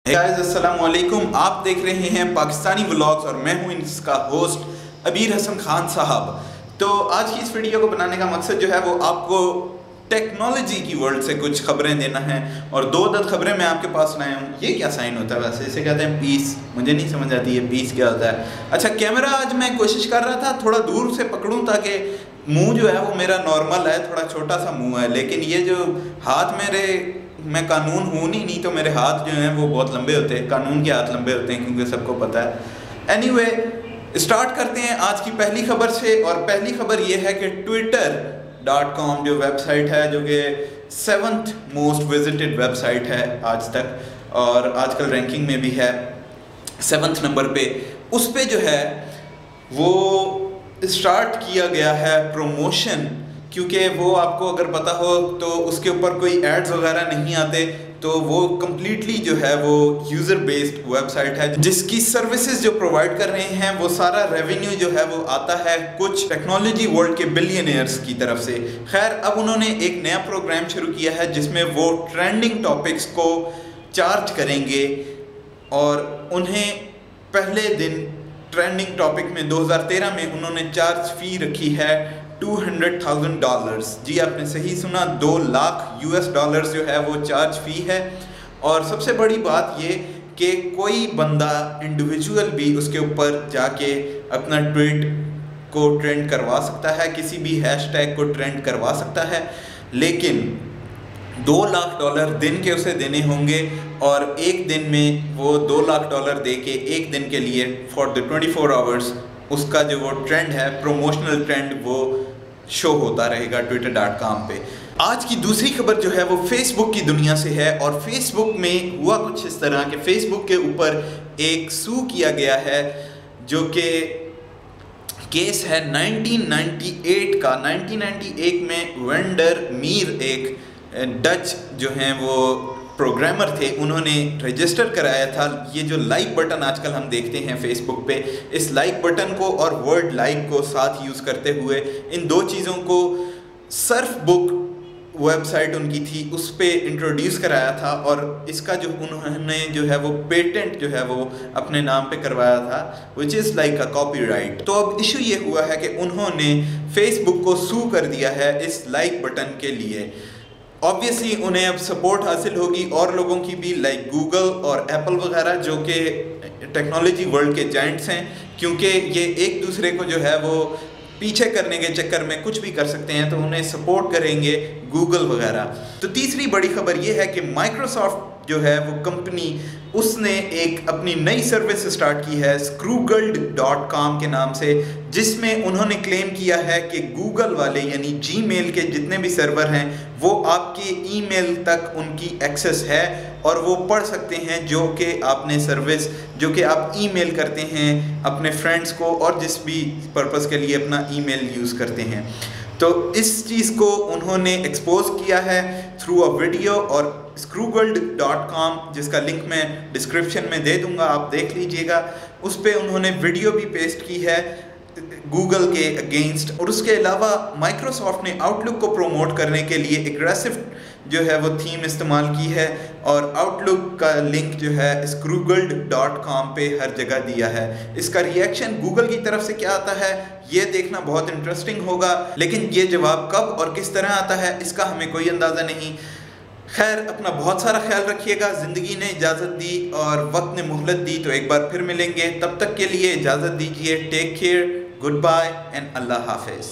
Guys अस्सलाम वालेकुम। आप देख रहे हैं पाकिस्तानी व्लॉग्स और मैं हूं इसका होस्ट अबीर हसन खान साहब। तो आज की इस वीडियो को बनाने का मकसद जो है वो आपको टेक्नोलॉजी की वर्ल्ड से कुछ खबरें देना है और दो दस खबरें मैं आपके पास लाया हूँ। ये क्या साइन होता है वैसे? इसे कहते हैं पीस। मुझे नहीं समझ आती है पीस क्या होता है। अच्छा, कैमरा आज मैं कोशिश कर रहा था थोड़ा दूर से पकड़ूँ ताकि मुंह जो है वो मेरा नॉर्मल है, थोड़ा छोटा सा मुंह है, लेकिन ये जो हाथ मेरे, मैं कानून हूँ नहीं तो मेरे हाथ जो हैं वो बहुत लंबे होते हैं। कानून के हाथ लंबे होते हैं क्योंकि सबको पता है। एनीवे, स्टार्ट करते हैं आज की पहली खबर से। और पहली खबर ये है कि twitter.com जो वेबसाइट है, जो कि 7th मोस्ट विजिटेड वेबसाइट है आज तक और आजकल रैंकिंग में भी है 7th नंबर पे, उस पे जो है वो स्टार्ट किया गया है प्रमोशन। क्योंकि वो आपको अगर पता हो तो उसके ऊपर कोई एड्स वगैरह नहीं आते, तो वो कम्प्लीटली जो है वो यूज़र बेस्ड वेबसाइट है जिसकी सर्विसेज जो प्रोवाइड कर रहे हैं वो सारा रेवेन्यू जो है वो आता है कुछ टेक्नोलॉजी वर्ल्ड के बिलियनियर्स की तरफ से। खैर, अब उन्होंने एक नया प्रोग्राम शुरू किया है जिसमें वो ट्रेंडिंग टॉपिक्स को चार्ज करेंगे और उन्हें पहले दिन ट्रेंडिंग टॉपिक में 2013 में उन्होंने चार्ज फी रखी है $200,000। जी आपने सही सुना, 2 लाख US डॉलर्स जो है वो चार्ज फी है। और सबसे बड़ी बात ये कि कोई बंदा इंडिविजुअल भी उसके ऊपर जाके अपना ट्वीट को ट्रेंड करवा सकता है, किसी भी हैशटैग को ट्रेंड करवा सकता है, लेकिन $2 लाख दिन के उसे देने होंगे और एक दिन में वो $2 लाख दे के एक दिन के लिए फॉर द 24 आवर्स उसका जो वो ट्रेंड है, प्रोमोशनल ट्रेंड, वो शो होता रहेगा twitter.com पे। आज की दूसरी खबर जो है वो फेसबुक की दुनिया से है और फेसबुक में हुआ कुछ इस तरह के फेसबुक के ऊपर एक सू किया गया है जो कि केस है 1998 का। 1998 में वेंडर मीर एक डच जो हैं वो प्रोग्रामर थे, उन्होंने रजिस्टर कराया था ये जो लाइक बटन आजकल हम देखते हैं फेसबुक पे, इस लाइक बटन को और वर्ड लाइक को साथ यूज़ करते हुए इन दो चीज़ों को सर्फ बुक वेबसाइट उनकी थी उस पे इंट्रोड्यूस कराया था और इसका जो उन्होंने जो है वो पेटेंट जो है वो अपने नाम पे करवाया था, which is like a copyright. तो अब इशू ये हुआ है कि उन्होंने फेसबुक को सू कर दिया है इस लाइक बटन के लिए। ऑब्वियसली उन्हें अब सपोर्ट हासिल होगी और लोगों की भी, लाइक गूगल और एप्पल वगैरह जो कि टेक्नोलॉजी वर्ल्ड के जायंट्स हैं, क्योंकि ये एक दूसरे को जो है वो पीछे करने के चक्कर में कुछ भी कर सकते हैं, तो उन्हें सपोर्ट करेंगे गूगल वगैरह। तो तीसरी बड़ी खबर ये है कि माइक्रोसॉफ्ट जो है वो कंपनी, उसने एक अपनी नई सर्विस स्टार्ट की है screwguld.com के नाम से, जिसमें उन्होंने क्लेम किया है कि गूगल वाले यानी जीमेल के जितने भी सर्वर हैं वो आपके ईमेल तक उनकी एक्सेस है और वो पढ़ सकते हैं जो कि आपने सर्विस जो कि आप ईमेल करते हैं अपने फ्रेंड्स को और जिस भी पर्पस के लिए अपना ईमेल यूज़ करते हैं। तो इस चीज़ को उन्होंने एक्सपोज किया है थ्रू अ वीडियो और screwguld.com जिसका लिंक मैं डिस्क्रिप्शन में दे दूंगा, आप देख लीजिएगा। उस पे उन्होंने वीडियो भी पेस्ट की है गूगल के अगेंस्ट। और उसके अलावा माइक्रोसॉफ्ट ने आउटलुक को प्रमोट करने के लिए एग्रेसिव जो है वो थीम इस्तेमाल की है और आउटलुक का लिंक जो है screwguld.com पे हर जगह दिया है। इसका रिएक्शन गूगल की तरफ से क्या आता है ये देखना बहुत इंटरेस्टिंग होगा, लेकिन ये जवाब कब और किस तरह आता है इसका हमें कोई अंदाज़ा नहीं। खैर, अपना बहुत सारा ख्याल रखिएगा। ज़िंदगी ने इजाज़त दी और वक्त ने मोहलत दी, तो एक बार फिर मिलेंगे। तब तक के लिए इजाज़त दीजिए। Take care, goodbye and अल्लाह हाफिज़।